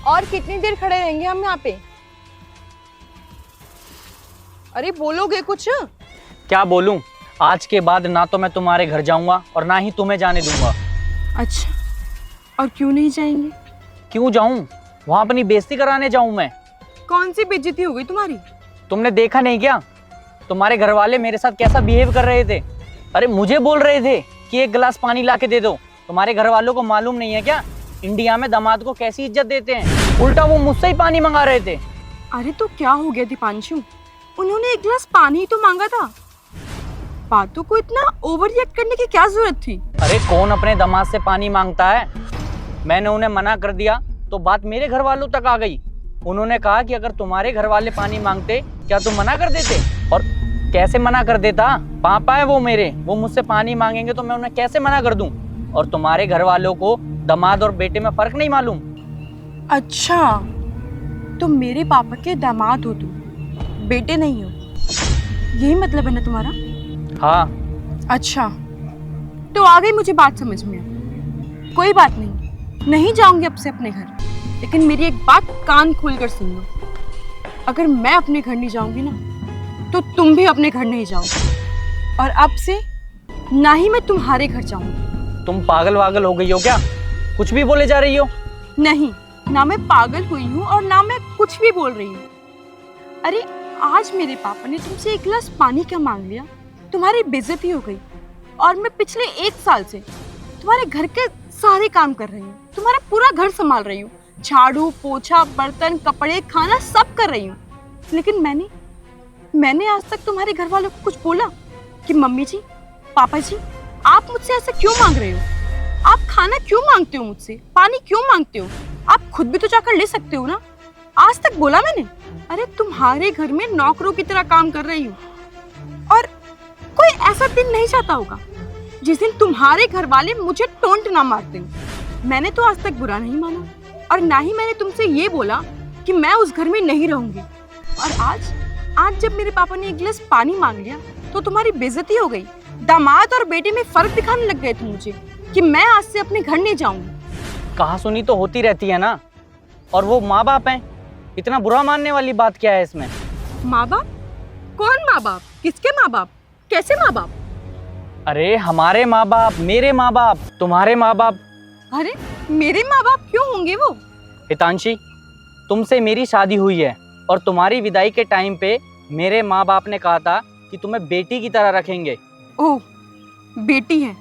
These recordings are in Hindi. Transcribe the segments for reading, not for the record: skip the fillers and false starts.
और कितनी देर खड़े रहेंगे हम यहाँ पे? अरे बोलोगे कुछ? क्या बोलूं? आज के बाद ना तो मैं तुम्हारे घर जाऊंगा और ना ही तुम्हें जाने दूंगा। अच्छा, और क्यों नहीं जाएंगे? क्यों जाऊं? वहां अपनी बेइज्जती कराने जाऊं मैं? कौन सी बेइज्जती हो गई तुम्हारी? तुमने देखा नहीं क्या? तुम्हारे घर वाले मेरे साथ कैसा बिहेव कर रहे थे। अरे मुझे बोल रहे थे कि एक गिलास पानी ला के दे दो। तुम्हारे घर वालों को मालूम नहीं है क्या इंडिया में दामाद को कैसी इज्जत देते हैं? उल्टा वो मुझसे ही पानी मंगा रहे थे। अरे तो क्या हो गया दीपांशु, उन्होंने एक गिलास पानी ही तो मांगा था। बातों को इतना ओवर रिएक्ट करने की क्या जरूरत थी? अरे कौन अपने दामाद से पानी मांगता है? मैंने उन्हें मना कर दिया तो बात मेरे घर वालों तक आ गई। उन्होंने कहा कि अगर तुम्हारे घर वाले पानी मांगते क्या तुम मना कर देते? और कैसे मना कर देता? पापा है वो मेरे, वो मुझसे पानी मांगेंगे तो मैं उन्हें कैसे मना कर दूं? और तुम्हारे घर वालों को दामाद और बेटे में फर्क नहीं मालूम? अच्छा, तुम मेरे पापा के दामाद हो, तुम बेटे नहीं हो, यही मतलब है ना तुम्हारा? हाँ। अच्छा, तो आ गई मुझे बात समझ में। कोई बात नहीं जाऊंगी अब से अपने घर, लेकिन मेरी एक बात कान खोलकर सुन लो। अगर मैं अपने घर नहीं जाऊंगी ना, तो तुम भी अपने घर नहीं जाओगे। और अब से ना ही मैं तुम्हारे घर जाऊंगी। तुम पागल वागल हो गई हो क्या? कुछ भी बोले जा रही हो। नहीं, ना मैं पागल हुई हूँ और ना मैं कुछ भी बोल रही हूँ। अरे आज मेरे पापा ने तुमसे एक गिलास पानी का मांग लिया, तुम्हारी बेइज्जती हो गई। और मैं पिछले 1 साल से तुम्हारे घर के सारे काम कर रही हूँ, तुम्हारा पूरा घर संभाल रही हूँ, झाड़ू पोछा बर्तन कपड़े खाना सब कर रही हूँ। लेकिन मैंने आज तक तुम्हारे घर वालों को कुछ बोला कि मम्मी जी पापा जी आप मुझसे ऐसा क्यों मांग रहे हो? आप खाना क्यों मांगते हो मुझसे? पानी क्यों मांगते हो? आप खुद भी तो जाकर ले सकते हो ना। आज तक बोला मैंने? अरे तुम्हारे घर में नौकरों की तरह काम कर रही हूँ। और कोई ऐसा दिन नहीं चाहता होगा जिस दिन तुम्हारे घर वाले मुझे टोंट ना मारते हो। मैंने तो आज तक बुरा नहीं माना, और ना ही मैंने तुमसे ये बोला कि मैं उस घर में नहीं रहूंगी। और आज जब मेरे पापा ने एक गिलास पानी मांग लिया तो तुम्हारी बेइज्जती हो गई। दामाद और बेटे में फर्क दिखाने लग गए तुम मुझे कि मैं आज से अपने घर नहीं जाऊंगी। कहा सुनी तो होती रहती है ना। और वो माँ बाप हैं, इतना बुरा मानने वाली बात क्या है इसमें? माँ बाप? कौन माँ बाप? किसके माँ बाप? कैसे माँ बाप? अरे हमारे माँ बाप, मेरे माँ बाप, तुम्हारे माँ बाप। अरे मेरे माँ बाप क्यों होंगे वो? हितांशी, तुमसे मेरी शादी हुई है और तुम्हारी विदाई के टाइम पे मेरे माँ बाप ने कहा था कि तुम्हें बेटी की तरह रखेंगे। ओह, बेटी है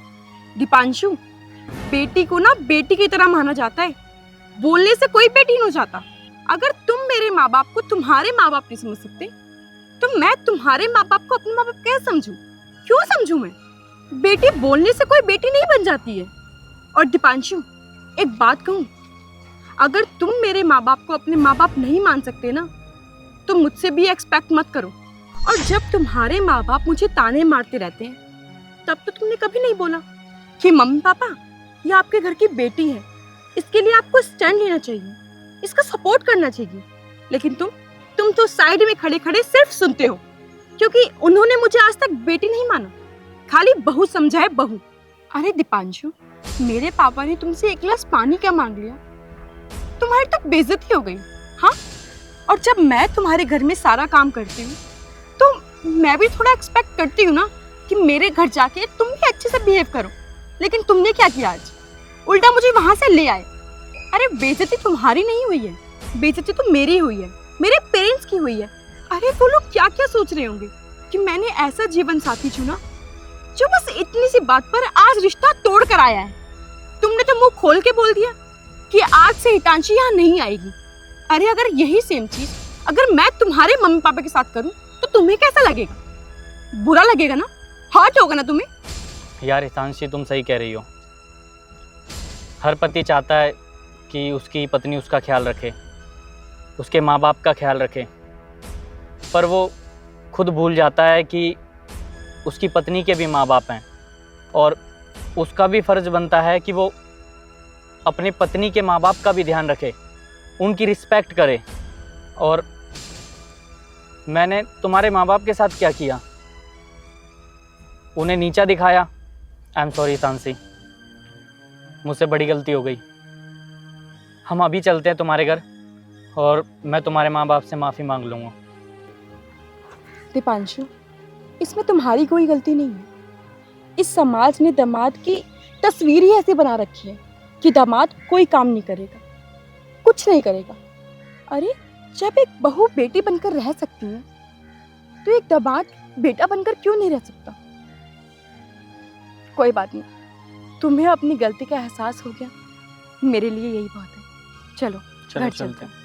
दीपांशु, बेटी को ना बेटी की तरह माना जाता है, बोलने से कोई बेटी नहीं हो जाता। अगर तुम मेरे माँ बाप को तुम्हारे माँ बाप नहीं समझ सकते तो मैं तुम्हारे माँ बाप को अपने माँ बाप कैसे समझूं? क्यों समझूं मैं? बेटी बोलने से कोई बेटी नहीं बन जाती है। और दीपांशु एक बात कहूं, अगर तुम मेरे माँ बाप को अपने माँ बाप नहीं मान सकते ना, तो मुझसे भी एक्सपेक्ट मत करो। और जब तुम्हारे माँ बाप मुझे ताने मारते रहते हैं तब तो तुमने कभी नहीं बोला कि मम्मी पापा ये आपके घर की बेटी है, इसके लिए आपको स्टैंड लेना चाहिए, इसका सपोर्ट करना चाहिए। लेकिन तुम तो साइड में खड़े खड़े सिर्फ सुनते हो, क्योंकि उन्होंने मुझे आज तक बेटी नहीं माना, खाली बहू समझा है, बहू। अरे दीपांशु, मेरे पापा ने तुमसे एक गिलास पानी क्या मांग लिया, तुम्हारी तो बेइज्जती हो गई। हाँ, और जब मैं तुम्हारे घर में सारा काम करती हूँ तो मैं भी थोड़ा एक्सपेक्ट करती हूँ ना कि मेरे घर जाके तुम भी अच्छे से बिहेव करो। लेकिन तुमने क्या किया आज? उल्टा मुझे वहां से ले आए। अरे बेइज्जती तुम्हारी नहीं हुई है, बेइज्जती तो मेरी हुई है, मेरे पेरेंट्स की हुई है। अरे वो लोग क्या क्या सोच रहे होंगे कि मैंने ऐसा जीवन साथी चुना जो बस इतनी सी बात पर आज रिश्ता तोड़ कर आया है। तुमने तो मुंह खोल के बोल दिया कि आज से हितांशी यहाँ नहीं आएगी। अरे अगर यही सेम चीज अगर मैं तुम्हारे मम्मी पापा के साथ करूं तो तुम्हें कैसा लगेगा? बुरा लगेगा ना, हर्ट होगा ना तुम्हें। यार हितांशी, तुम सही कह रही हो। हर पति चाहता है कि उसकी पत्नी उसका ख्याल रखे, उसके माँ बाप का ख्याल रखे, पर वो खुद भूल जाता है कि उसकी पत्नी के भी माँ बाप हैं और उसका भी फर्ज बनता है कि वो अपने पत्नी के माँ बाप का भी ध्यान रखे, उनकी रिस्पेक्ट करे। और मैंने तुम्हारे माँ बाप के साथ क्या किया? उन्हें नीचा दिखाया। आई एम सॉरी तांसी, मुझसे बड़ी गलती हो गई। हम अभी चलते हैं तुम्हारे घर, और मैं तुम्हारे माँ बाप से माफ़ी मांग लूँगा। दीपांशु, इसमें तुम्हारी कोई गलती नहीं है। इस समाज ने दामाद की तस्वीर ही ऐसी बना रखी है कि दामाद कोई काम नहीं करेगा, कुछ नहीं करेगा। अरे जब एक बहू बेटी बनकर रह सकती है तो एक दामाद बेटा बनकर क्यों नहीं रह सकता? कोई बात नहीं, तुम्हें अपनी गलती का एहसास हो गया, मेरे लिए यही बहुत है। चलो चलो घर चलते चलते हैं। हैं।